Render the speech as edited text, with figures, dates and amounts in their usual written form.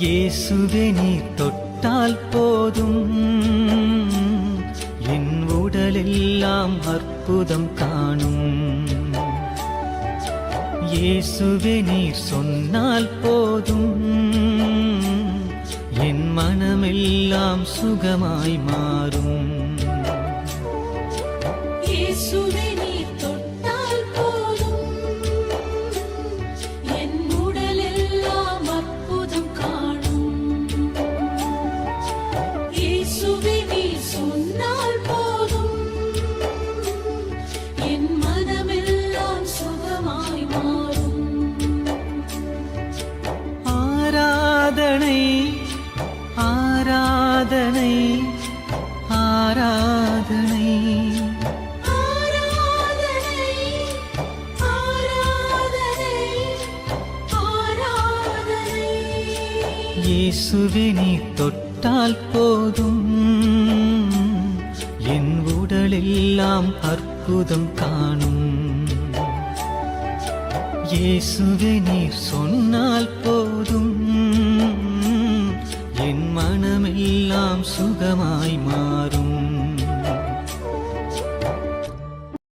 இயேசுவே நீர் தொட்டால் போதும், என் உடலெல்லாம் அற்புதம் காணும். இயேசுவே நீர் சொன்னால் போதும், என் மனமெல்லாம் சுகமாய் மாறும். இயேசுவே நீர் தொட்டால் போதும், என் உடலெல்லாம் அற்புதம் காணும். இயேசுவே நீர் சொன்னால் போதும், என் மனமெல்லாம் சுகமாய் மாறும். ஆராதனை ஆராதனை ஆராதனை இயேசுவே நீர் தொட்டால் போதும், என் உடலெல்லாம் அற்புதம் காணும். இயேசுவே நீர் சொன்னால் போதும், என் மனமெல்லாம் சுகமாய் மாறும்.